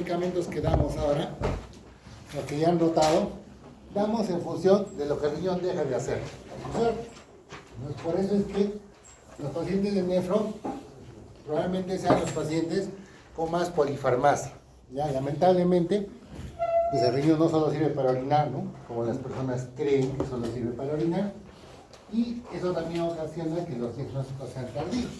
medicamentos que damos ahora, lo que ya han notado, damos en función de lo que el riñón deja de hacer. Entonces, por eso es que los pacientes de nefro probablemente sean los pacientes con más polifarmacia. Ya, lamentablemente, pues el riñón no solo sirve para orinar, ¿no? Como las personas creen que solo sirve para orinar, y eso también ocasiona que los diagnósticos sean tardíos,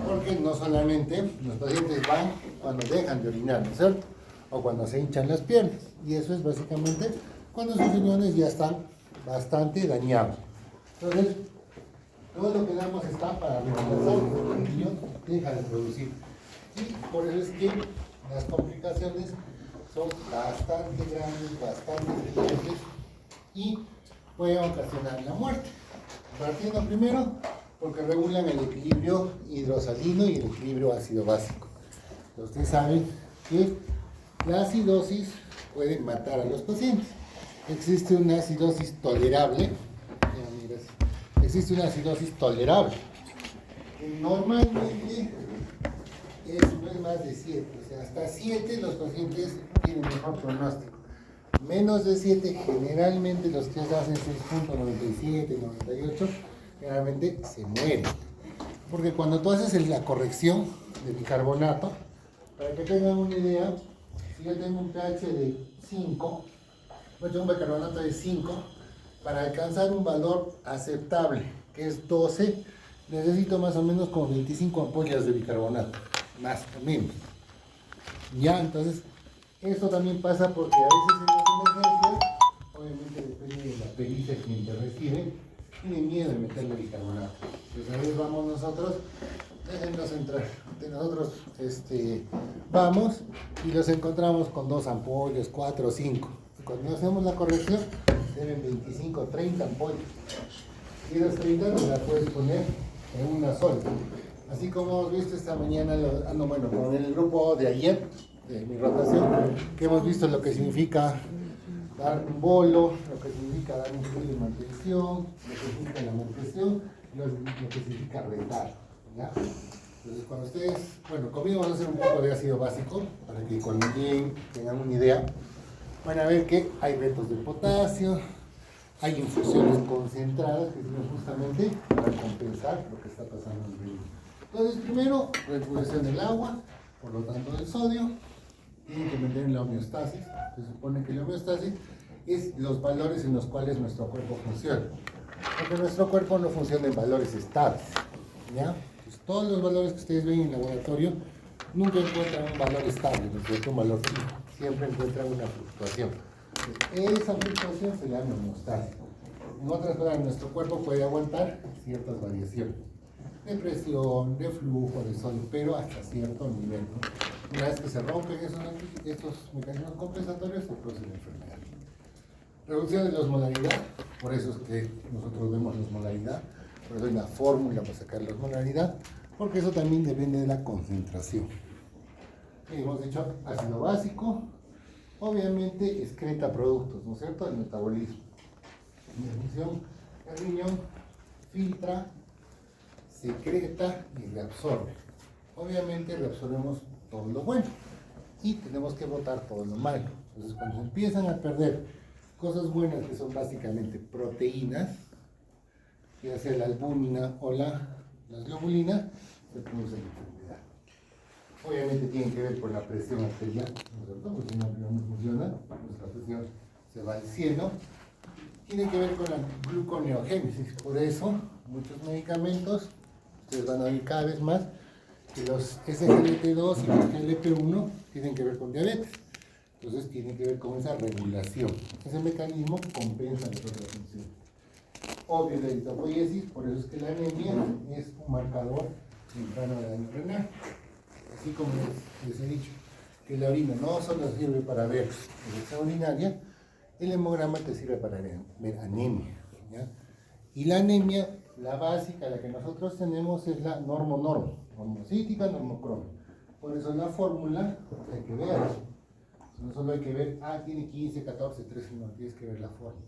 porque no solamente los pacientes van cuando dejan de orinar, ¿no es cierto? O cuando se hinchan las piernas, y eso es básicamente cuando sus riñones ya están bastante dañados. Entonces, todo lo que damos está para reemplazar que el riñón deja de producir, y por eso es que las complicaciones son bastante grandes, bastante frecuentes, y pueden ocasionar la muerte. Partiendo primero porque regulan el equilibrio hidrosalino y el equilibrio ácido básico. Ustedes saben que la acidosis puede matar a los pacientes. Existe una acidosis tolerable. Existe una acidosis tolerable, que normalmente no es más de 7, o sea, hasta 7 los pacientes tienen mejor pronóstico. Menos de 7, generalmente los que hacen 6.97, 98, generalmente se mueren. Porque cuando tú haces la corrección de bicarbonato, para que tengan una idea, si yo tengo un pH de 5, pues tengo un bicarbonato de 5, para alcanzar un valor aceptable, que es 12, necesito más o menos como 25 ampollas de bicarbonato, más o menos. Ya, entonces, esto también pasa porque a veces en las emergencias, obviamente depende de la pericia quien te recibe, tiene miedo de meterle bicarbonato. Entonces a veces vamos nosotros, déjenos entrar, nosotros vamos y los encontramos con 2 ampollas, 4 o 5. Y cuando hacemos la corrección, deben 25 o 30 ampollas. Y esas 30 nos las puedes poner en una sola. Así como hemos visto esta mañana, con el grupo de ayer, de mi rotación, que hemos visto lo que significa dar un bolo, lo que significa dar un fluido de mantención, lo que significa la mantención, lo que significa retar, ¿ya? Entonces, cuando ustedes, conmigo vamos a hacer un poco de ácido básico, para que cuando lleguen tengan una idea, van a ver que hay retos de potasio, hay infusiones concentradas que sirven justamente para compensar lo que está pasando en el riñón. Entonces, primero, regulación del agua, por lo tanto del sodio, tiene que mantener la homeostasis. Se supone que la homeostasis es los valores en los cuales nuestro cuerpo funciona, porque nuestro cuerpo no funciona en valores estables, ¿ya? Pues todos los valores que ustedes ven en el laboratorio nunca encuentran un valor estable, no es un valor fijo, siempre encuentran una fluctuación. Esa fluctuación se llama homeostasis. En otras palabras, nuestro cuerpo puede aguantar ciertas variaciones de presión, de flujo, de sodio, pero hasta cierto nivel, ¿no? Una vez que se rompen estos mecanismos compensatorios, se produce la enfermedad. Reducción de la osmolaridad, por eso es que nosotros vemos la osmolaridad, por eso hay una fórmula para sacar la osmolaridad, porque eso también depende de la concentración. Hemos dicho ácido básico, obviamente excreta productos, ¿no es cierto?, el metabolismo. En función, el riñón filtra, secreta y reabsorbe. Obviamente reabsorbemos todo lo bueno y tenemos que botar todo lo malo. Entonces, cuando se empiezan a perder cosas buenas, que son básicamente proteínas, ya sea la albúmina o la globulina, se produce la enfermedad. Obviamente tiene que ver con la presión arterial, ¿no es cierto? Porque si no funciona, nuestra presión se va al cielo. Tiene que ver con la gluconeogénesis, por eso muchos medicamentos, ustedes van a ver cada vez más, que los SGLT2 y los GLP1 tienen que ver con diabetes. Entonces tienen que ver con esa regulación. Ese mecanismo compensa las otras funciones. Obvio, la eritropoiesis, por eso es que la anemia es un marcador temprano de daño renal. Así como les he dicho, que la orina no solo sirve para ver infección urinaria, el hemograma te sirve para ver anemia, ¿ya? Y la anemia, la básica, la que nosotros tenemos, es la normocítica, normocroma. Por eso la fórmula hay que ver. No solo hay que ver, tiene 15, 14, 13, no, tienes que ver la fórmula.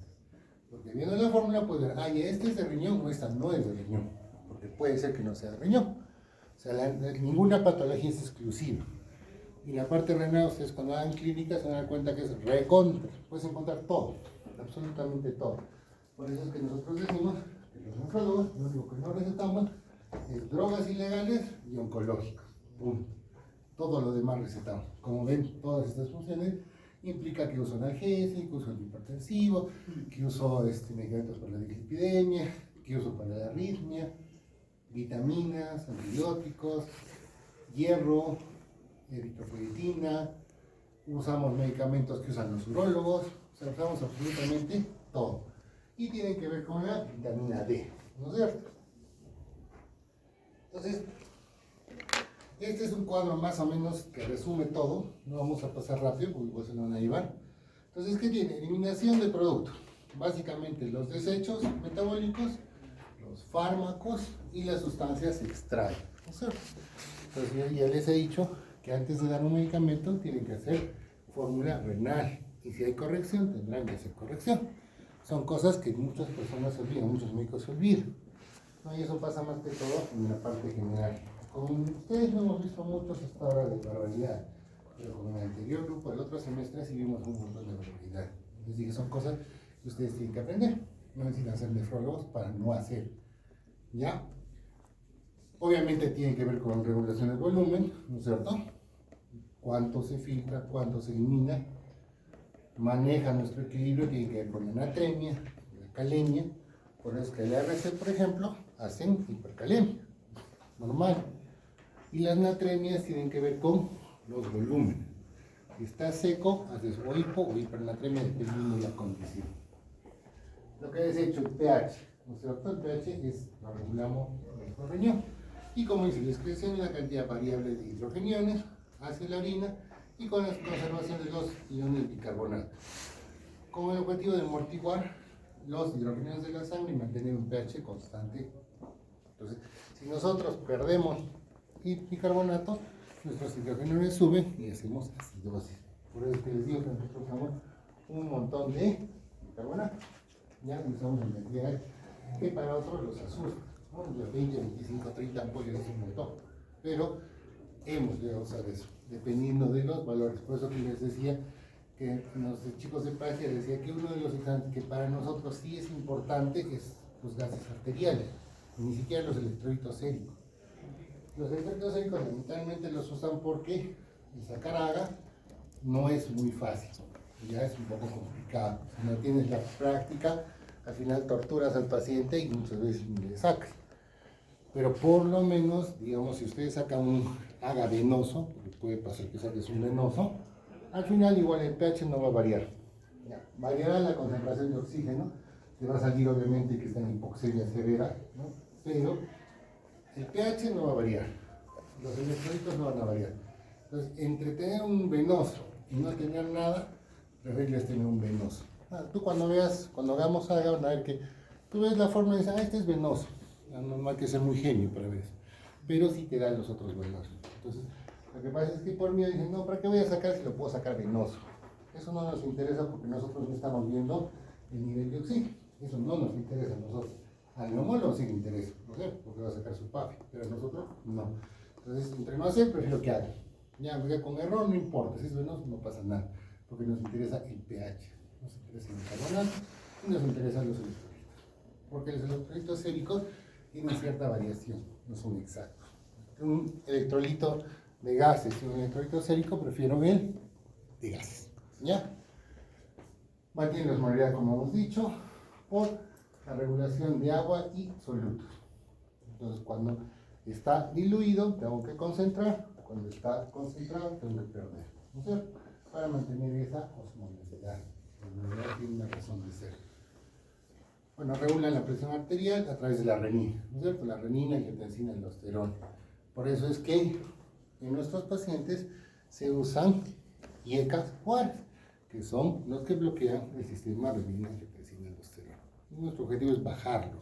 Porque viendo la fórmula puedes ver, este es de riñón o esta no es de riñón. Porque puede ser que no sea de riñón. O sea, ninguna patología es exclusiva. Y la parte renal, ustedes cuando hagan clínica se van a dar cuenta que es recontra. Puedes encontrar todo, absolutamente todo. Por eso es que nosotros decimos que los nefrólogos, lo único que no recetamos es drogas ilegales y oncológicos. Punto. Todo lo demás recetamos. Como ven, todas estas funciones implica que uso analgésico, uso antihipertensivo, que uso medicamentos para la dislipidemia, que uso para la arritmia, vitaminas, antibióticos, hierro, eritropoyetina, usamos medicamentos que usan los urólogos, o sea, usamos absolutamente todo. Y tienen que ver con la vitamina D, ¿no es cierto? Entonces, este es un cuadro más o menos que resume todo, no vamos a pasar rápido porque igual se lo van a llevar. Entonces, ¿qué tiene? Eliminación de productos, básicamente los desechos metabólicos, los fármacos y las sustancias extrañas, ¿no es cierto? Entonces, ya les he dicho que antes de dar un medicamento tienen que hacer fórmula renal y si hay corrección tendrán que hacer corrección. Son cosas que muchas personas se olvidan, muchos médicos se olvidan, ¿no? Y eso pasa más que todo en la parte general. Con ustedes no hemos visto muchos hasta ahora de barbaridad, pero con el anterior grupo, el otro semestre, sí vimos un montón de barbaridad. Les dije, son cosas que ustedes tienen que aprender, no necesitan ser nefrólogos para no hacer, ¿ya? Obviamente tiene que ver con regulación del volumen, ¿no es cierto? Cuánto se filtra, cuánto se elimina, maneja nuestro equilibrio, tiene que ver con la natremia, la calemia, por eso es que el ARC, por ejemplo, hacen hipercalemia, normal. Y las natremias tienen que ver con los volúmenes. Si está seco, haces o hipo o hipernatremia dependiendo de la condición. Lo que es hecho el pH, ¿no es cierto? El pH lo regulamos en nuestro riñón. Y como dice, la excreción de la cantidad variable de hidrogeniones hacia la orina y con la conservación de los iones bicarbonato, con el objetivo de amortiguar los hidrogeniones de la sangre y mantener un pH constante. Entonces, si nosotros perdemos bicarbonato, nuestros hidrogeniones suben y hacemos acidosis. Por eso es que les digo que nosotros usamos un montón de bicarbonato. Ya usamos en cantidades que para otros los asusta, ¿no? Los 20, 25, 30 ampollas es un montón. Pero hemos llegado a usar eso, dependiendo de los valores. Por eso que les decía que los chicos de Pagia decía que uno de los exámenes que para nosotros sí es importante es los gases arteriales, ni siquiera los electrolitos séricos. Los electrolitos séricos lamentablemente los usan porque el sacar AGA no es muy fácil, ya es un poco complicado. Si no tienes la práctica, al final torturas al paciente y muchas veces le sacas. Pero por lo menos, digamos, si ustedes sacan un AGA venoso, porque puede pasar que saques un venoso, al final igual el pH no va a variar. Ya, variará la concentración de oxígeno, te va a salir obviamente que está en hipoxemia severa, ¿no? Pero el pH no va a variar, los electrolitos no van a variar. Entonces, entre tener un venoso y no tener nada, preferibles tener un venoso. Tú cuando hagamos AGA, van a ver que tú ves la forma y dices, este es venoso. No hay que ser muy genio para ver eso, pero sí te dan los otros venosos. Entonces, lo que pasa es que por mí dicen, no, ¿para qué voy a sacar si lo puedo sacar venoso? Eso no nos interesa porque nosotros no estamos viendo el nivel de oxígeno. Eso no nos interesa a nosotros. Al neumólogo sí le interesa, no sé, porque va a sacar su PAFI, pero a nosotros no. Entonces, entre no hacer, prefiero que haga. Ya, con error no importa, si es venoso no pasa nada, porque nos interesa el pH, nos interesa el bicarbonato y nos interesan los electrolitos. Porque los electrolitos séricos tienen cierta variación, no son exactos. Un electrolito de gases y un electrolito sérico, prefiero el de gases. ¿Ya? Mantiene la osmolaridad, como hemos dicho, por la regulación de agua y solutos. Entonces, cuando está diluido, tengo que concentrar. Cuando está concentrado, tengo que perder. ¿No es cierto? Para mantener esa osmolalidad. La osmolalidad tiene una razón de ser. Bueno, regulan la presión arterial a través de la renina, ¿no es cierto? La renina, angiotensina, aldosterona. Por eso es que en nuestros pacientes se usan IECAS o ARES, que son los que bloquean el sistema renina, angiotensina, aldosterona. Nuestro objetivo es bajarlo,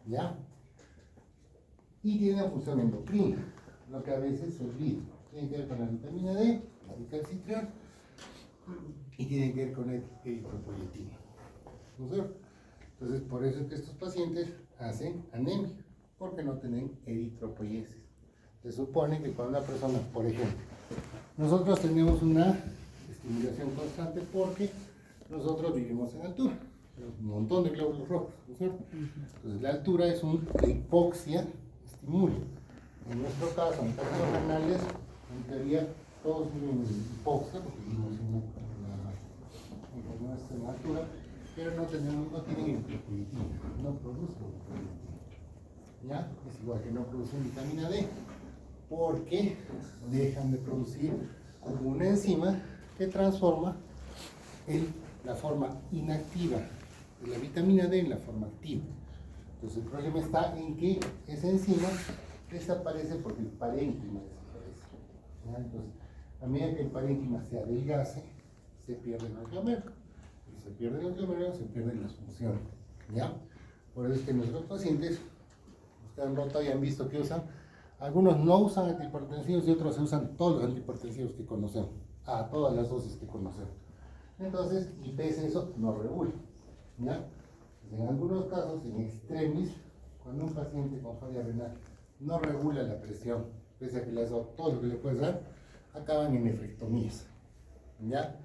¿ya? Y tiene una función endocrina, lo que a veces se olvida. Tiene que ver con la vitamina D, el calcitriol, y tiene que ver con el eritropoyetina, ¿no es cierto? Entonces, por eso es que estos pacientes hacen anemia, porque no tienen eritropoiesis. Se supone que cuando una persona, por ejemplo, nosotros tenemos una estimulación constante porque nosotros vivimos en altura, un montón de glóbulos rojos, ¿no es cierto? Entonces la altura es la hipoxia estimula. En nuestro caso, en casos renales, en teoría, todos vivimos en hipoxia, porque vivimos en nuestra altura, pero no tienen electropoyetina, no producen electropoyetina. ¿Ya? Es igual que no producen vitamina D, porque dejan de producir alguna enzima que transforma la forma inactiva de la vitamina D en la forma activa. Entonces el problema está en que esa enzima desaparece porque el parénquima desaparece. ¿Ya? Entonces, a medida que el parénquima se adelgace, se pierde el gloméralo. Si se pierde el gloméralo, se pierden las funciones. ¿Ya? Por eso es que nuestros pacientes, ustedes han notado y han visto que usan, algunos no usan antihipertensivos y otros usan todos los antihipertensivos que conocemos, a todas las dosis que conocemos. Entonces, y pese a eso, no regula. ¿Ya? En algunos casos, en extremis, cuando un paciente con falla renal no regula la presión, pese a que le has dado todo lo que le puedes dar, acaban en nefrectomías. ¿Ya?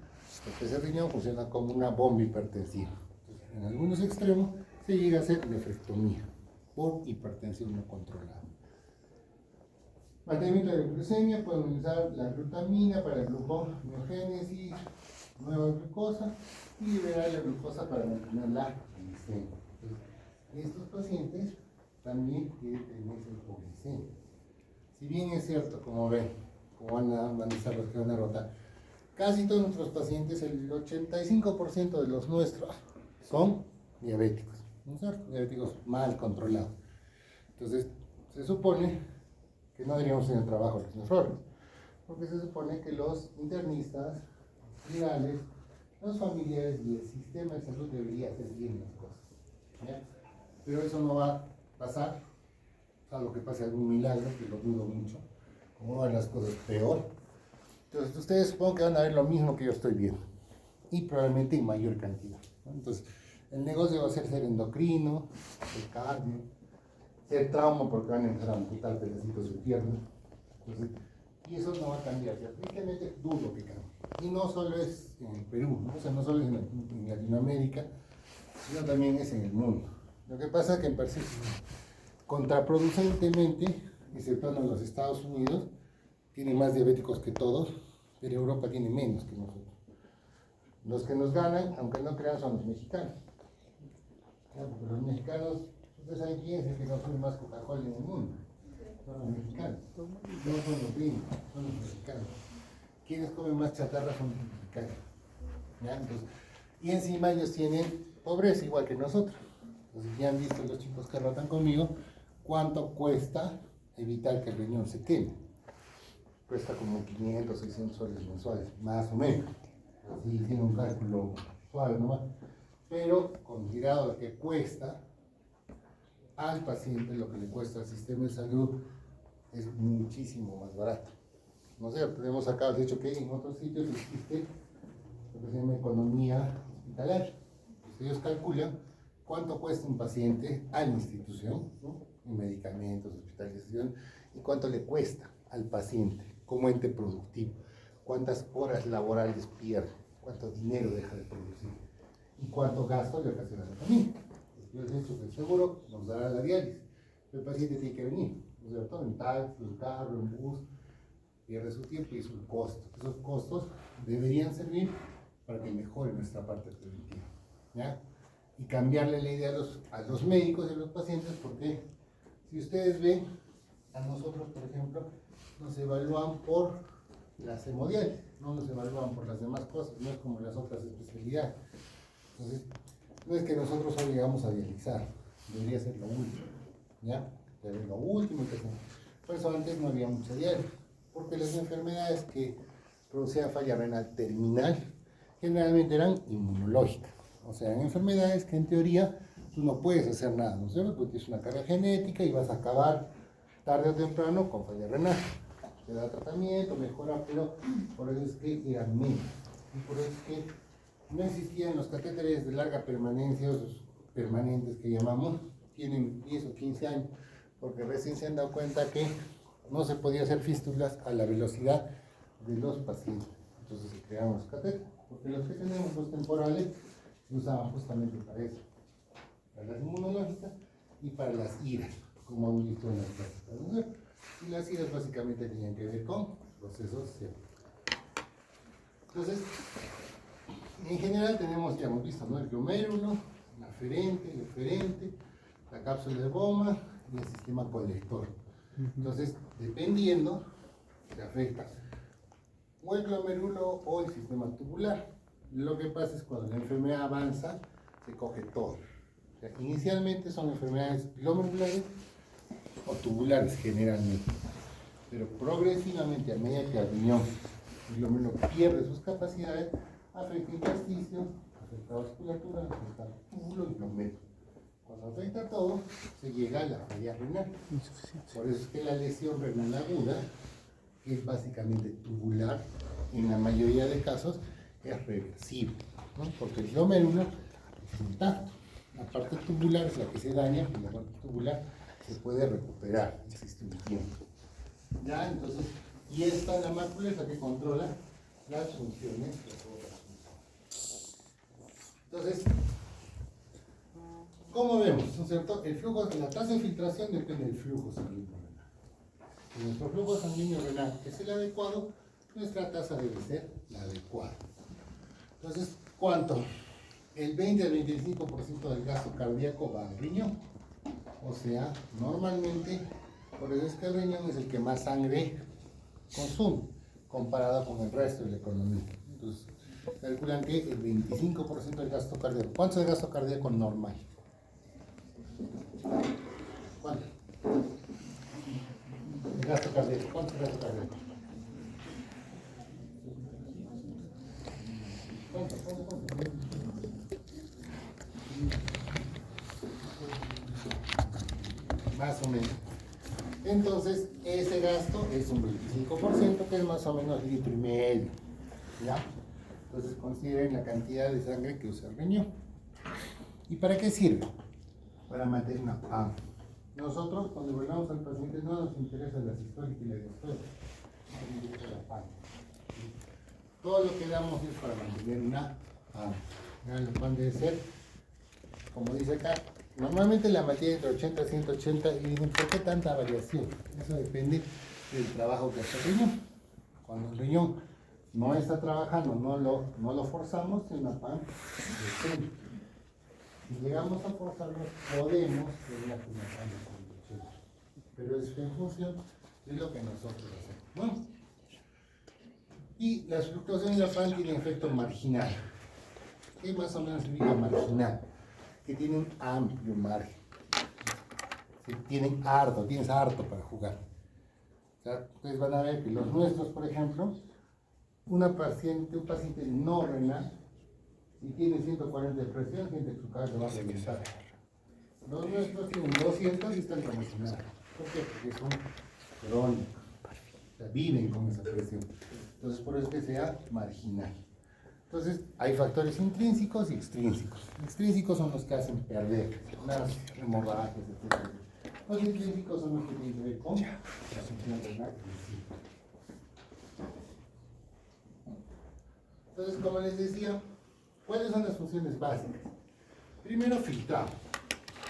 Porque ese riñón funciona como una bomba hipertensiva. Entonces, en algunos extremos se llega a hacer nefrectomía por hipertensión no controlada. Mantenimiento de la glucemia, pueden usar la glutamina para la gluconeogénesis, nueva glucosa, y liberar la glucosa para mantener la glicemia. Estos pacientes también tienen tendencia a hipoglicemia. Si bien es cierto, como ven, como van a estar los que van a rotar, casi todos nuestros pacientes, el 85% de los nuestros, son diabéticos, ¿no es cierto? Diabéticos mal controlados. Entonces, se supone que no deberíamos tener trabajo los nefrólogos, porque se supone que los internistas, los virales, los familiares y el sistema de salud debería hacer bien las cosas. ¿Ya? Pero eso no va a pasar, salvo que pase algún milagro, que lo dudo mucho, como van las cosas peor. Entonces ustedes supongo que van a ver lo mismo que yo estoy viendo, y probablemente en mayor cantidad, ¿no? Entonces, el negocio va a ser endocrino, ser cardio, ser trauma, porque van a empezar a amputar pedacitos de pierna. Entonces, y eso no va a cambiar, tristemente dudo que cambie. Y no solo es en Perú, ¿no? O sea, no solo es en Latinoamérica, sino también es en el mundo. Lo que pasa es que en parece contraproducentemente, exceptuando los Estados Unidos, tiene más diabéticos que todos, pero Europa tiene menos que nosotros. Los que nos ganan, aunque no crean, son los mexicanos. Porque los mexicanos, ustedes saben quién es el que consume más Coca-Cola en el mundo. Son los mexicanos. No son los gringos, son los mexicanos. Quienes comen más chatarra son los mexicanos. ¿Ya? Entonces, y encima ellos tienen pobreza igual que nosotros. Entonces ya han visto los chicos que rotan conmigo cuánto cuesta evitar que el riñón se queme. Cuesta como 500, 600 soles mensuales, más o menos. Así tiene un cálculo suave nomás. Pero considerado lo que cuesta al paciente, lo que le cuesta al sistema de salud, es muchísimo más barato. No sé, tenemos acá, de hecho, que en otros sitios existe lo que se llama economía hospitalaria. Pues ellos calculan cuánto cuesta un paciente a la institución, ¿no? En medicamentos, hospitalización, y cuánto le cuesta al paciente como ente productivo, cuántas horas laborales pierde, cuánto dinero deja de producir y cuánto gasto le ocasiona a la familia. Yo les he dicho que el seguro nos dará la diálisis, pero el paciente tiene que venir, ¿no es cierto? En taxi, en carro, en bus, pierde su tiempo y es un costo. Esos costos deberían servir para que mejore nuestra parte preventiva, ¿ya? Y cambiarle la idea a los médicos y a los pacientes, porque si ustedes ven, a nosotros, por ejemplo, nos evalúan por las hemodiálisis, no nos evalúan por las demás cosas, no es como las otras especialidades. Entonces, no es que nosotros solo llegamos a dializar, debería ser lo último, ¿ya? Pero lo último que hacemos. Por eso antes no había mucha diálisis, porque las enfermedades que producían falla renal terminal generalmente eran inmunológicas. O sea, en enfermedades que en teoría tú no puedes hacer nada, ¿no es cierto? Porque tienes una carga genética y vas a acabar tarde o temprano con falla renal. Se da tratamiento, mejora, pero por eso es que eran menos. Y por eso es que no existían los catéteres de larga permanencia, esos permanentes que llamamos, tienen 10 o 15 años, porque recién se han dado cuenta que no se podía hacer fístulas a la velocidad de los pacientes. Entonces se crearon los catéteres, porque los que tenemos, los temporales, se usaban justamente para eso, para las inmunológicas y para las iras, como hemos visto en las clases. Y las iras básicamente tenían que ver con procesos sépticos. Entonces, en general tenemos, ya hemos visto, ¿no? El glomérulo, la aferente, el eferente, la cápsula de Bowman y el sistema colector. Entonces, dependiendo, se afecta o el glomérulo o el sistema tubular. Lo que pasa es cuando la enfermedad avanza, se coge todo. O sea, inicialmente son enfermedades glomerulares o tubulares generalmente, pero progresivamente a medida que el riñón, el glomérulo pierde sus capacidades, afecta intersticios, afecta vasculatura, afecta túbulo y glomérulo. Cuando afecta todo, se llega a la falla renal. Por eso es que la lesión renal aguda, que es básicamente tubular, en la mayoría de casos es reversible, ¿no? Porque el glomérulo es intacto. La parte tubular es la que se daña, y la parte tubular se puede recuperar, existe un tiempo. Ya, entonces, y esta, la mácula, es la que controla las funciones de otras funciones. Entonces, ¿cómo vemos? ¿No es cierto? El flujo, la tasa de filtración depende del flujo sanguíneo renal. Si nuestro flujo sanguíneo renal es el adecuado, nuestra tasa debe ser la adecuada. Entonces, ¿cuánto? El 20 al 25% del gasto cardíaco va al riñón. O sea, normalmente, por eso es que el riñón es el que más sangre consume, comparado con el resto de la economía. Entonces, calculan que el 25% del gasto cardíaco. ¿Cuánto es el gasto cardíaco normal? ¿Cuánto? El gasto cardíaco. ¿Cuánto es el gasto cardíaco? ¿Cuánto? Más o menos. Entonces, ese gasto es un 25%, que es más o menos 1,5 litros. ¿Ya? Entonces, consideren la cantidad de sangre que usa el riñón. ¿Y para qué sirve? Para mantener una PAM. Nosotros, cuando evaluamos al paciente, no nos interesa la sistólica y la diastólica, nos interesa la PAM. Todo lo que damos es para mantener una PAM. La PAM debe ser, como dice acá, normalmente la mantiene entre 80 y 180, y dicen, ¿por qué tanta variación? Eso depende del trabajo que hace el riñón. Cuando el riñón no está trabajando, no lo forzamos, en una PAM decente. Si llegamos a forzarlo, podemos tener una PAM de 180. Pero es en función de lo que nosotros hacemos, ¿no? Y las fluctuaciones de la PAM tienen efecto marginal. ¿Qué más o menos significa marginal? Que tiene un amplio margen. Tienes harto para jugar. O sea, ustedes van a ver que los nuestros, por ejemplo, un paciente no renal, si tiene 140 de presión, siente que su cabeza va a reventar. Los nuestros tienen 200 y están promocionados. ¿Por qué? Porque son crónicos. O sea, viven con esa presión. Entonces, por eso es que sea marginal. Entonces, hay factores intrínsecos y extrínsecos. Extrínsecos son los que hacen perder las hemorragias, etc. Los intrínsecos son los que tienen que ver con la función renal. Entonces, como les decía, ¿cuáles son las funciones básicas? Primero filtramos,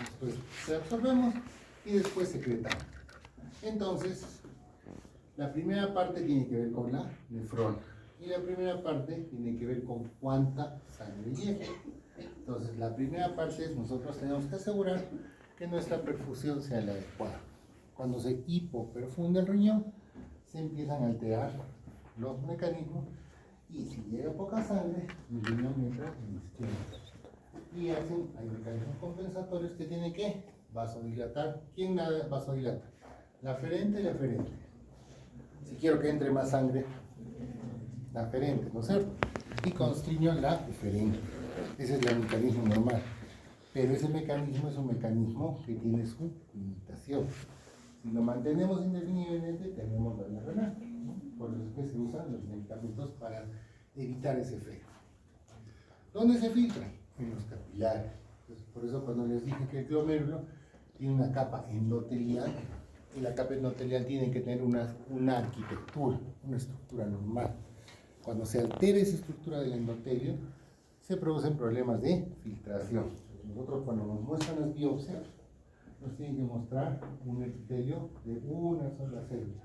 después se absorbemos y después secretamos. Entonces, la primera parte tiene que ver con la nefrona. Y la primera parte tiene que ver con cuánta sangre llega. Entonces, la primera parte es nosotros tenemos que asegurar que nuestra perfusión sea la adecuada. Cuando se hipoperfunde el riñón, se empiezan a alterar los mecanismos y si llega poca sangre, el riñón entra en isquemia. Y hay mecanismos compensatorios que tienen que vasodilatar. ¿Quién vasodilata? La aferente y la eferente. Si quiero que entre más sangre, la aferente, ¿no es cierto? Y constriño la eferente. Ese es el mecanismo normal. Pero ese mecanismo es un mecanismo que tiene su limitación. Si lo mantenemos indefinidamente, tenemos daño renal, ¿no? Por eso es que se usan los medicamentos para evitar ese efecto. ¿Dónde se filtran? En los capilares. Entonces, por eso cuando les dije que el glomérulo tiene una capa endotelial, y la capa endotelial tiene que tener una arquitectura, una estructura normal. Cuando se altera esa estructura del endotelio, se producen problemas de filtración. Nosotros cuando nos muestran las biopsias, nos tienen que mostrar un epitelio de una sola célula.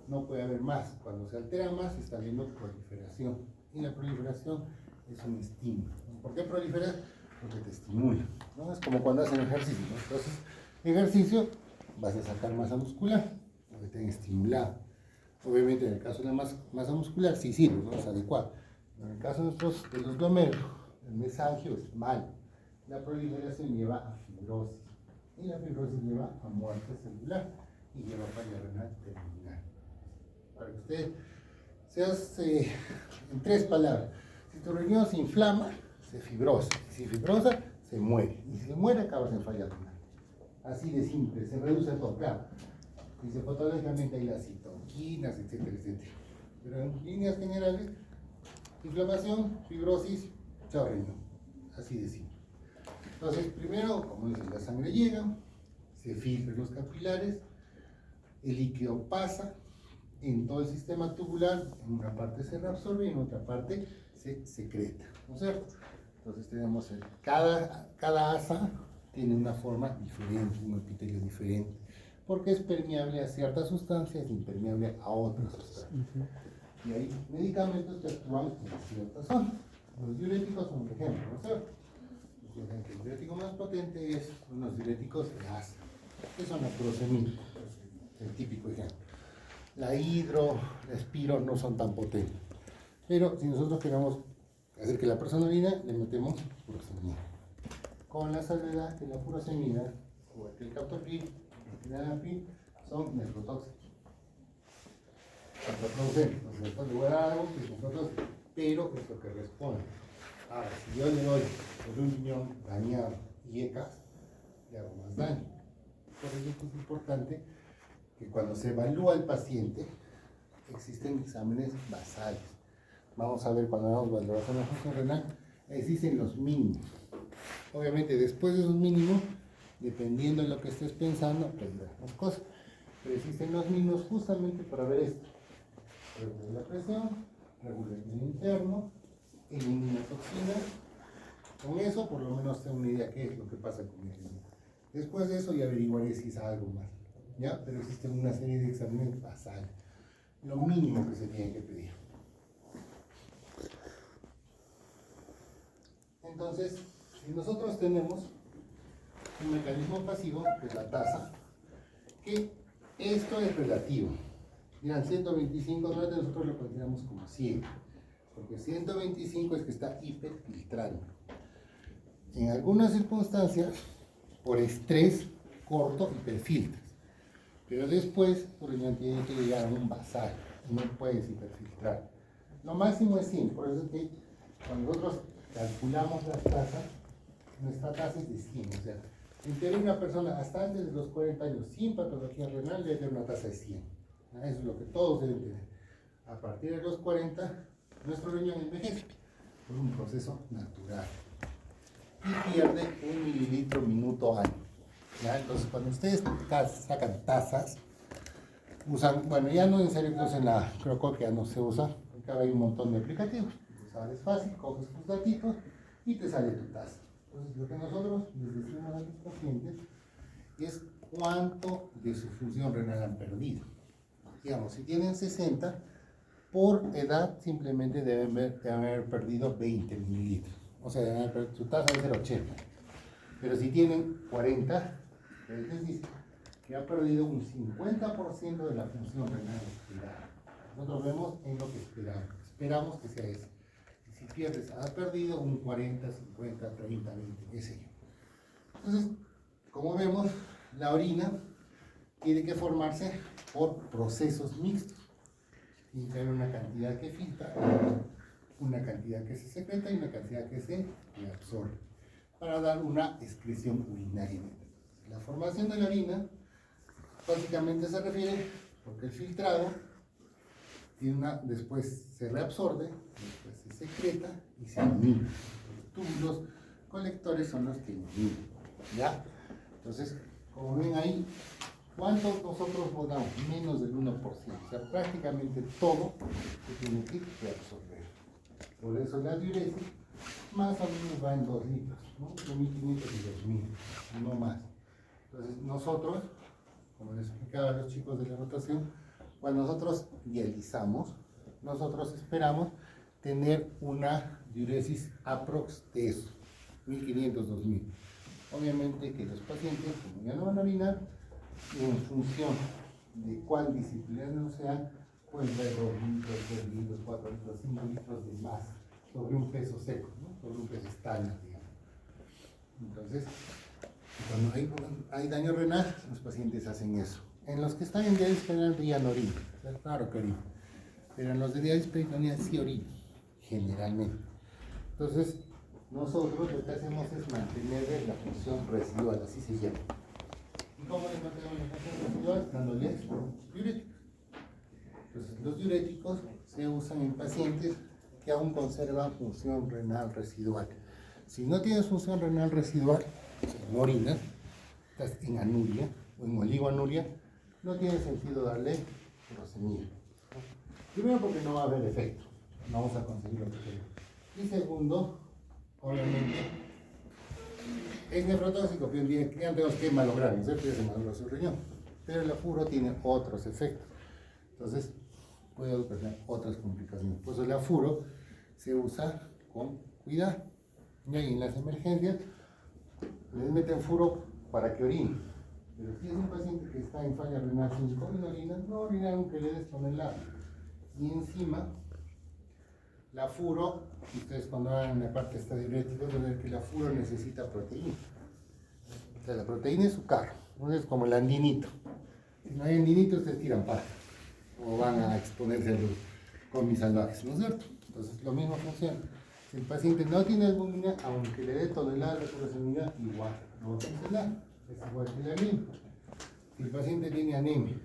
No puede haber más. Cuando se altera más, se está viendo proliferación. Y la proliferación es un estímulo. ¿Por qué proliferas? Porque te estimula, ¿no? Es como cuando hacen ejercicio, ¿no? Entonces, ejercicio, vas a sacar masa muscular, porque te han estimulado. Obviamente, en el caso de la masa muscular, sí sirve, ¿no? Es adecuado. Pero en el caso de los glomérulos, el mesangio es malo. La proliferación lleva a fibrosis. Y la fibrosis lleva a muerte celular y lleva a falla renal terminal. Para que usted se hace en 3 palabras. Si tu riñón se inflama, se fibrosa. Si fibrosa, se muere. Y si se muere, acabas en falla renal. Así de simple, se reduce todo. Claro, dice patológicamente hay las citoquinas, etcétera, etcétera. Pero en líneas generales, inflamación, fibrosis, chao riñón. Así de simple. Entonces, primero, como dice, la sangre llega, se filtran los capilares, el líquido pasa en todo el sistema tubular, en una parte se reabsorbe y en otra parte se secreta, ¿no es cierto? Entonces tenemos cada asa tiene una forma diferente, un epitelio diferente, porque es permeable a ciertas sustancias, impermeable a otras sustancias. Y hay medicamentos que actúan en ciertas zonas. Los diuréticos son un ejemplo, ¿no es cierto? El diurético más potente son los diuréticos de asa, que son la furosemida, el típico ejemplo. La hidro, la espiro no son tan potentes. Pero si nosotros queremos hacer que la persona orine, le metemos furosemida. Con la salvedad que la furosemida, o el captopril, el sildenafil, son nefrotóxicos. Entonces le voy a dar algo que es nefrotóxico, pero es lo que responde. Ahora, si yo le doy por un riñón dañado y ECAS, le hago más daño. Por eso es importante que cuando se evalúa al paciente, existen exámenes basales. Vamos a ver cuando hagamos valoración de la función renal, existen los mínimos. Obviamente, después de esos mínimos, dependiendo de lo que estés pensando, pues las cosas. Pero existen los mínimos justamente para ver esto. Regular la presión, regular el interno, elimina toxinas. Con eso, por lo menos tengo una idea de qué es lo que pasa con mi riñón. Después de eso, ya averiguaré si es algo más. ¿Ya? Pero existen una serie de exámenes basales. Lo mínimo que se tiene que pedir. Entonces, si nosotros tenemos un mecanismo pasivo, que es la tasa, que esto es relativo. Dirán, 125 grados nosotros lo consideramos como 100, porque 125 es que está hiperfiltrando. En algunas circunstancias, por estrés corto, hiperfiltras. Pero después, tu riñón tiene que llegar a un basal, no puedes hiperfiltrar. Lo máximo es 100, por eso es que cuando nosotros calculamos las tasas, nuestra tasa es de 100, o sea, en teoría una persona hasta antes de los 40 años sin patología renal debe tener una tasa de 100. Eso es lo que todos deben tener. A partir de los 40, nuestro riñón envejece por un proceso natural y pierde 1 mililitro minuto año. ¿Ya? Entonces, cuando ustedes sacan tasas, usan, bueno, ya no es necesario que usen la Creo que ya no se usa, porque ahora hay un montón de aplicativos. Sabes fácil, coges tus datitos y te sale tu tasa. Entonces, lo que nosotros les decimos a los pacientes es cuánto de su función renal han perdido. Digamos, si tienen 60, por edad simplemente deben haber perdido 20 mililitros. O sea, su tasa debe ser 80. Pero si tienen 40, les dice que ha perdido un 50% de la función renal esperada. Nosotros vemos en lo que esperamos. Esperamos que sea eso. Y si pierdes, ha perdido un 40, 50, 30, 20, qué sé yo. Entonces, como vemos, la orina tiene que formarse por procesos mixtos. Tiene que haber una cantidad que filtra, una cantidad que se secreta y una cantidad que se reabsorbe, para dar una excreción urinaria. La formación de la orina básicamente se refiere porque el filtrado tiene después se reabsorbe, después se secreta y se elimina. Los túbulos colectores son los que eliminan. ¿Ya? Entonces, como ven ahí, ¿Cuántos nosotros votamos? Menos del 1%. O sea, prácticamente todo se tiene que reabsorber. Por eso la diuresis más o menos va en 2 litros, ¿no? De 1500 y 2000, no más. Entonces nosotros, como les explicaba a los chicos de la rotación, cuando nosotros dializamos, nosotros esperamos tener una diuresis aprox de eso, 1500, 2000. Obviamente que los pacientes, como ya no van a orinar, en función de cuál disciplina sean, pues de 2 litros, 3 litros, 4 litros, 5 litros de más sobre un peso seco, ¿no? Sobre un peso estándar, digamos. Entonces, cuando hay daño renal, los pacientes hacen eso. En los que están en diálisis peritoneal ya no orinan, claro que orinan, pero en los de diálisis peritoneal sí orinan, generalmente. Entonces, nosotros lo que hacemos es mantener la función residual, así se llama. ¿Y cómo le mantenemos la función residual? Dándoles diuréticos. Entonces, los diuréticos se usan en pacientes que aún conservan función renal residual. Si no tienes función renal residual, o sea, no orinas, estás en anuria o en oligoanuria, no tiene sentido darle furosemida. Primero porque no va a haber efecto, no vamos a conseguir lo que queremos. Y segundo, obviamente, es nefrotóxico, pero ya tenemos que malograr, ¿no es cierto? Ya se malogra su riñón. Pero el afuro tiene otros efectos. Entonces, puede ocasionar otras complicaciones. Por eso el afuro se usa con cuidado. Y en las emergencias, les meten furo para que orine. Pero si es un paciente que está en falla renal sin orina, no orina aunque le des tonelada. Y encima, la furo, ustedes cuando hagan la parte esta diurética, van a ver que la furo necesita proteína. O sea, la proteína es su carro, ¿no? Es como el andinito. Si no hay andinito, ustedes tiran para o van a exponerse a los comis salvajes, ¿no es cierto? Entonces, lo mismo funciona. Si el paciente no tiene albúmina, aunque le dé tonelada de furosemida, igual no va a funcionar. Es igual que la anemia. Si el paciente tiene anemia,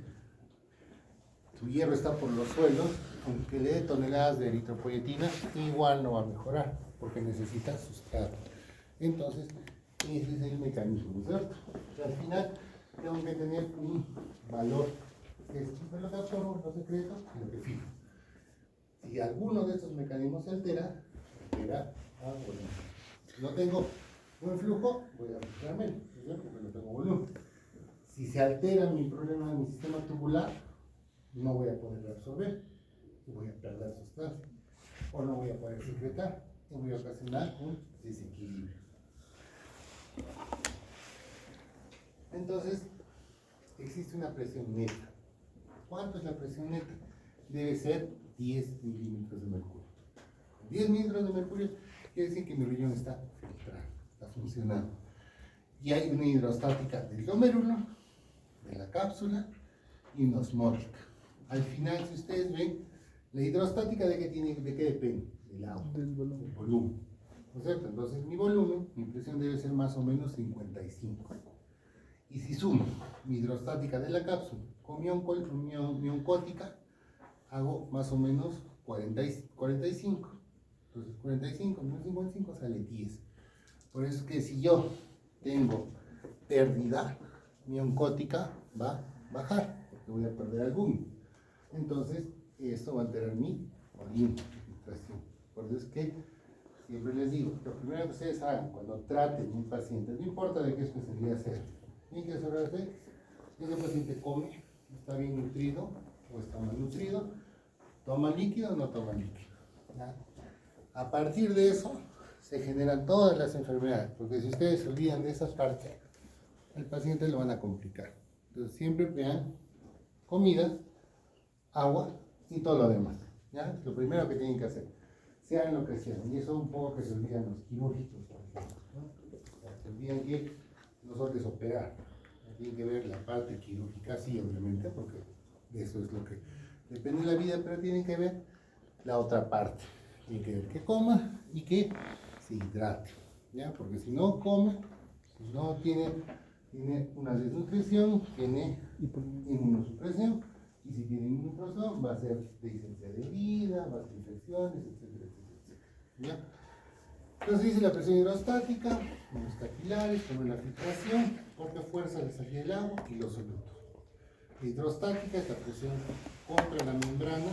su hierro está por los suelos, aunque le dé toneladas de eritropoyetina, igual no va a mejorar, porque necesita sustrato. Entonces, ese es el mecanismo, ¿no es cierto? Y al final, tengo que tener un valor que es lo que absorbo, los secretos y lo que fijo. Si alguno de estos mecanismos se altera, volumen. Si no tengo buen flujo, voy a fijar menos, ¿no es cierto? Porque no tengo volumen. Si se altera mi problema de mi sistema tubular, no voy a poder absorber, voy a perder sustancia, o no voy a poder secretar, y voy a ocasionar un desequilibrio. Entonces, existe una presión neta. ¿Cuánto es la presión neta? Debe ser 10 milímetros de mercurio. 10 milímetros de mercurio quiere decir que mi riñón está filtrando, está funcionando. Y hay una hidrostática del glomérulo, de la cápsula y una osmótica. Al final, si ustedes ven, la hidrostática de qué depende? Del agua, del volumen. ¿No es cierto? Entonces mi volumen, mi presión debe ser más o menos 55. Y si sumo mi hidrostática de la cápsula con mi oncótica, hago más o menos 45. Entonces 45 menos 55 sale 10. Por eso es que si yo tengo pérdida, mi oncótica va a bajar, porque voy a perder algún. Entonces, esto va a alterar mi volumen. Por eso es que siempre les digo, lo primero que ustedes hagan cuando traten un paciente, no importa de qué especialidad sea, tienen que asegurarse que ese paciente come, está bien nutrido o está mal nutrido, toma líquido o no toma líquido. ¿Ya? A partir de eso se generan todas las enfermedades, porque si ustedes se olvidan de esas partes, al paciente lo van a complicar. Entonces siempre vean comida, agua y todo lo demás. ¿Ya? Es lo primero que tienen que hacer. Sean lo que sean. Y eso es un poco que se olvidan los quirúrgicos, por ejemplo, ¿no? O sea, se olvidan que nosotros es operar. Tienen que ver la parte quirúrgica, sí, obviamente, porque eso es lo que depende de la vida, pero tienen que ver la otra parte. Tienen que ver que coma y que se hidrate. ¿Ya? Porque si no come, si no tiene una desnutrición, tiene inmunosupresión. Y si tiene inmunosupresión, va a ser deficiencia de vida, va a ser infecciones, etcétera, etcétera. ¿Ya? Entonces dice la presión hidrostática, los capilares, como la filtración, porque fuerza la salida del agua y los solutos. hidrostática es la presión contra la membrana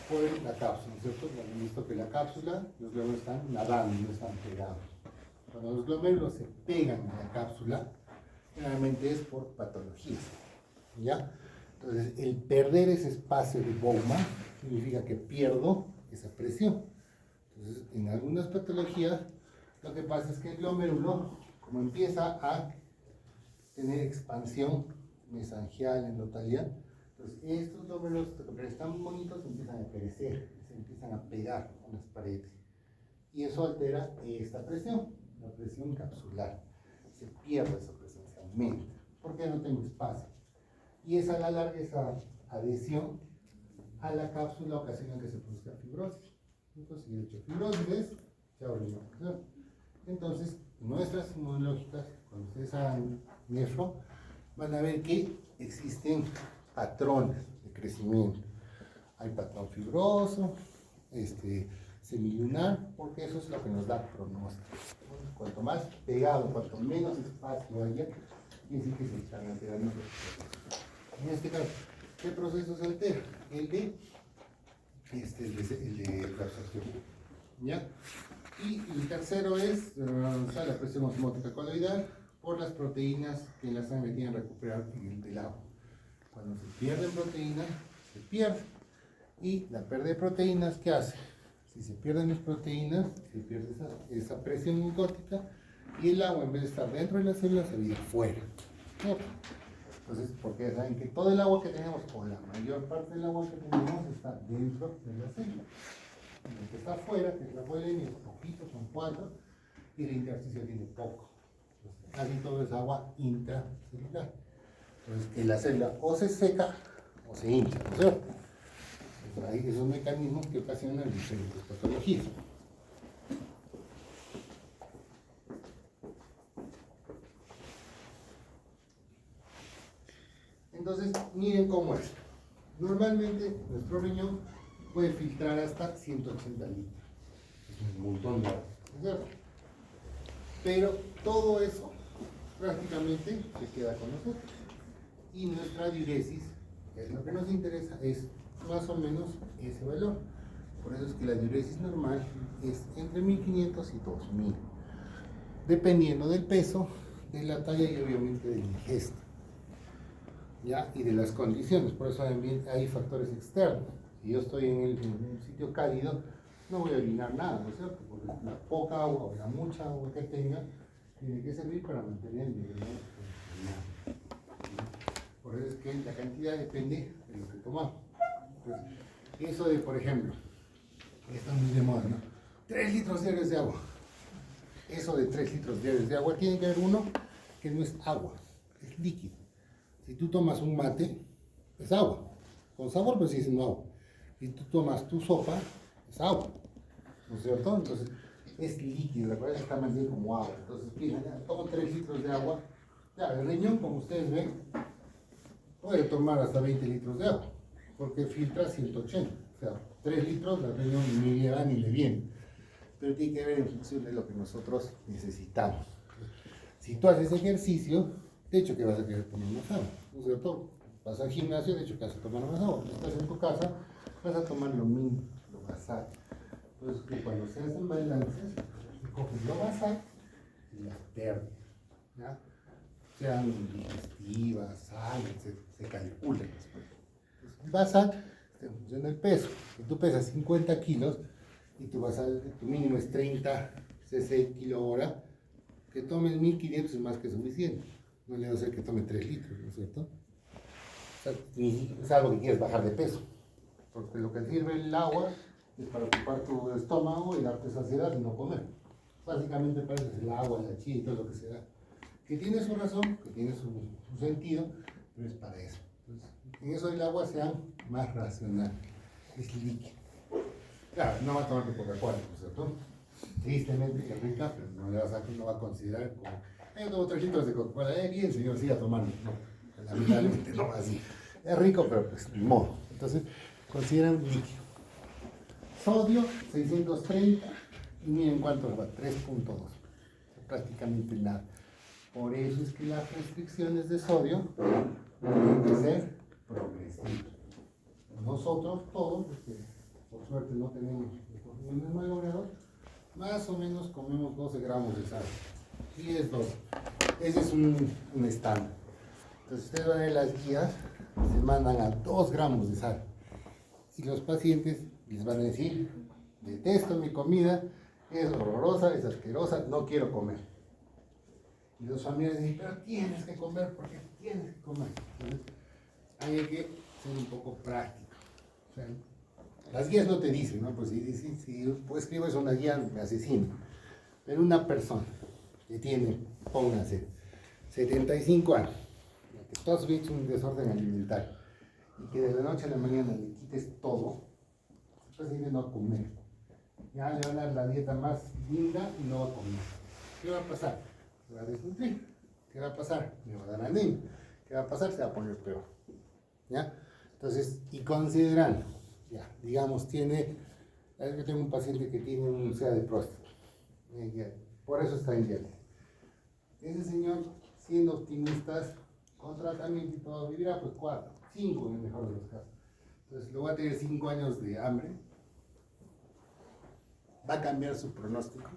por la cápsula, ¿no es cierto? Han visto que la cápsula, los glómerulos están nadando, no están pegados. Cuando los glómerulos se pegan a la cápsula, generalmente es por patologías, ¿ya? Entonces, el perder ese espacio de Bowman significa que pierdo esa presión. Entonces, en algunas patologías, lo que pasa es que el glómerulo, como empieza a tener expansión mesangial, endotelial, entonces estos glómerulos que están bonitos empiezan a crecer, se empiezan a pegar con las paredes. Y eso altera esta presión, la presión capsular. Se pierde esa presión, se aumenta, porque no tengo espacio. Y esa a la larga, esa adhesión a la cápsula ocasiona que se produzca fibrosis. Entonces, si he hecho fibrosis, chao riñón. Entonces, nuestras inmunológicas, cuando ustedes hagan nefro, van a ver que existen patrones de crecimiento. Hay patrón fibroso, semilunar, porque eso es lo que nos da pronóstico. Cuanto más pegado, cuanto menos espacio haya, quiere decir que se están alterando. En este caso, ¿qué proceso se altera? El de la absorción. ¿Ya? Y el tercero es la presión osmótica coloidal por las proteínas que en la sangre tienen que recuperar del agua. Cuando se pierden proteínas, se pierde. Y la pérdida de proteínas, ¿qué hace? Si se pierden las proteínas, se pierde esa presión micótica y el agua, en vez de estar dentro de la célula, se vive fuera. Entonces, porque saben que todo el agua que tenemos, o la mayor parte del agua que tenemos, está dentro de la célula. Lo que está afuera, que es la polenia, es poquito, son 4, y el intersticio tiene poco. Entonces, casi todo es agua intracelular. Entonces, que la célula o se seca o se hincha, ¿no es cierto? Entonces, hay esos mecanismos que ocasionan diferentes patologías. Entonces, miren cómo es. Normalmente, nuestro riñón puede filtrar hasta 180 litros. Es un montón de agua, ¿no es cierto? Pero todo eso prácticamente se queda con nosotros. Y nuestra diuresis, que es lo que nos interesa, es más o menos ese valor. Por eso es que la diuresis normal es entre 1500 y 2000, dependiendo del peso, de la talla y obviamente de la ingesta, ¿ya? Y de las condiciones. Por eso hay factores externos. Si yo estoy en un sitio cálido, no voy a orinar nada, ¿no es cierto? Porque la poca agua o la mucha agua que tenga tiene que servir para mantener el nivel de agua. Por eso es que la cantidad depende de lo que tomamos. Entonces, eso de, por ejemplo, está muy de moda, ¿no? 3 litros diarios de agua. Eso de 3 litros diarios de agua tiene que haber uno que no es agua, es líquido. Si tú tomas un mate, es agua. Con sabor, pues sí es agua. Si tú tomas tu sopa, es agua, ¿no es cierto? Entonces, es líquido, la cual está más bien como agua. Entonces, piensa, ya, tomo 3 litros de agua. Ya, el riñón, como ustedes ven, puede tomar hasta 20 litros de agua, porque filtra 180. O sea, 3 litros, el riñón ni le va ni le viene. Pero tiene que ver en función de lo que nosotros necesitamos. Si tú haces ejercicio, de hecho que vas a querer tomar más agua, ¿no es cierto? Vas al gimnasio, de hecho que vas a tomar más agua. Si estás en tu casa, vas a tomar lo mínimo, lo basal. Entonces, que cuando se hacen balances, se cogen lo basal y las pérdidas, ¿ya? Sean digestivas, sal, se calculan después. Entonces, basal está en función del peso. Si tú pesas 50 kilos y tu mínimo es 30 cc kilo hora, que tomes 1500 es más que suficiente. No le va a hacer que tome 3 litros, ¿no es cierto? O sea, es algo que quieres bajar de peso. Porque lo que sirve el agua es para ocupar tu estómago y darte saciedad y no comer. Básicamente para eso es el agua, la chía y todo lo que se da. Que tiene su razón, que tiene su sentido, pero es para eso. Entonces, en eso el agua sea más racional. Es líquido. Claro, no va a tomar Coca-Cola, ¿no es cierto? Tristemente es rica, pero no va a considerar como, yo tomo 3 litros de Coca-Cola, bien señor, siga tomando. No, lamentablemente no va así. Es rico, pero pues ni modo. Entonces, consideran líquido. Sodio, 630, y miren cuánto va, 3.2. Prácticamente nada. Por eso es que las restricciones de sodio tienen que ser progresiva. Nosotros todos, por suerte no tenemos el malogrado, más o menos comemos 12 gramos de sal. 10, 12. Ese es un estándar. Entonces ustedes van a ver las guías, se mandan a 2 gramos de sal. Y los pacientes les van a decir, detesto mi comida, es horrorosa, es asquerosa, no quiero comer. Y los familiares dicen, pero tienes que comer, porque tienes que comer. Entonces, hay que ser un poco práctico. O sea, las guías no te dicen, ¿no? Pues si pues escribes una guía, me asesino. Pero una persona que tiene, pónganse, 75 años, que tú has visto un desorden alimentario, y que de la noche a la mañana le quites todo, pues viene no a comer. Ya le van a dar la dieta más linda y no va a comer. ¿Qué va a pasar? Se va a desnutrir. ¿Qué va a pasar? Le va a dar anemia. ¿Qué va a pasar? Se va a poner peor. ¿Ya? Entonces, y considerando, ya, digamos, yo tengo un paciente que tiene un úlcera de próstata. Por eso está en diálisis. Ese señor, siendo optimistas, con tratamiento y todo, vivirá pues 4, 5 en el mejor de los casos. Entonces, luego va a tener 5 años de hambre. ¿Va a cambiar su pronóstico?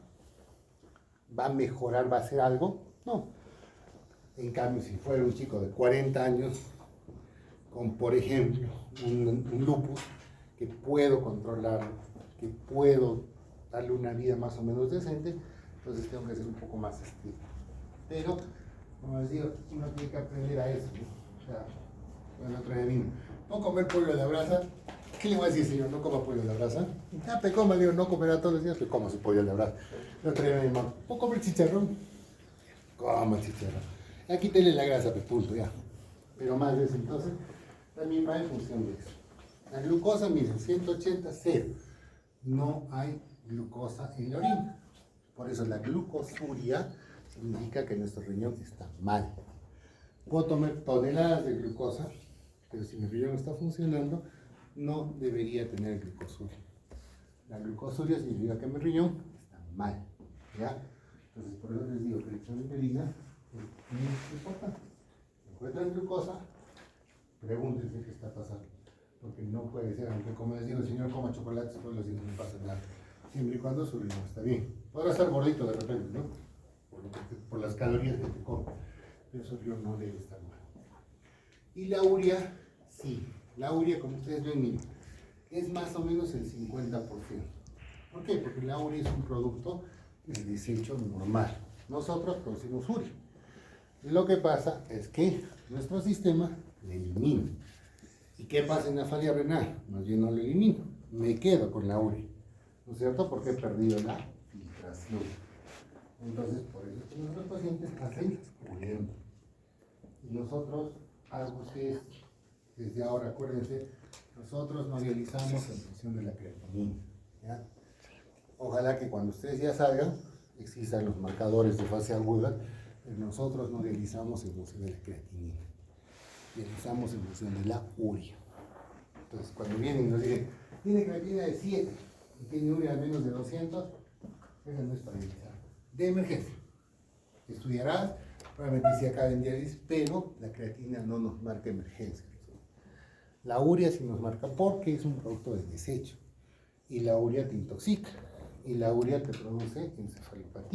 ¿Va a mejorar? ¿Va a hacer algo? No. En cambio, si fuera un chico de 40 años, con, por ejemplo, un lupus, que puedo controlarlo, que puedo darle una vida más o menos decente, entonces tengo que ser un poco más estricto. Pero, como les digo, uno tiene que aprender a eso, ¿no? O sea, bueno, otra vez vino, no comer pollo a la brasa. ¿Qué le voy a decir, señor? No coma pollo a la brasa. Ya, te coma, digo, no comerá todos los días, pero coma su pollo a la brasa. La otra vez mi mamá, ¿puedo comer chicharrón? Coma chicharrón. Ya quítele la grasa, pues punto, ya. Pero más de eso, entonces, también va en función de eso. La glucosa, miren, 180, 0. No hay glucosa en la orina. Por eso la glucosuria significa que nuestro riñón está mal. Puedo tomar toneladas de glucosa, pero si mi riñón está funcionando, no debería tener glucosuria. La glucosuria significa que mi riñón está mal. ¿Ya? Entonces, por eso les digo que el examen de orina es muy importante. Si encuentran glucosa, pregúntense qué está pasando. Porque no puede ser, aunque como les digo, el señor coma chocolates todos los días, no pasa nada. Siempre y cuando su riñón está bien. Podrá estar gordito de repente, ¿no? Por las calorías que te come. Pero su riñón no debe estar mal. Y la urea, sí. La urea, como ustedes ven, miren, es más o menos el 50%. ¿Por qué? Porque la urea es un producto de desecho normal. Nosotros producimos urea. Lo que pasa es que nuestro sistema la elimina. ¿Y qué pasa en la falla renal? Más bien no lo elimino, me quedo con la urea. ¿No es cierto? Porque he perdido la filtración. Entonces, por eso es que nuestros pacientes hacen ureando. Y nosotros, algo ustedes, desde ahora acuérdense, nosotros no realizamos en función de la creatinina. ¿Ya? Ojalá que cuando ustedes ya salgan, existan los marcadores de fase aguda, pero nosotros no realizamos en función de la creatinina. Realizamos en función de la urea. Entonces, cuando vienen y nos dicen, tiene creatinina de 7 y tiene urea de menos de 200, eso no es para realizar. De emergencia. Estudiarás, probablemente si acaba en diálisis, pero la creatina no nos marca emergencia. La urea sí nos marca porque es un producto de desecho. Y la urea te intoxica. Y la urea te produce encefalopatía.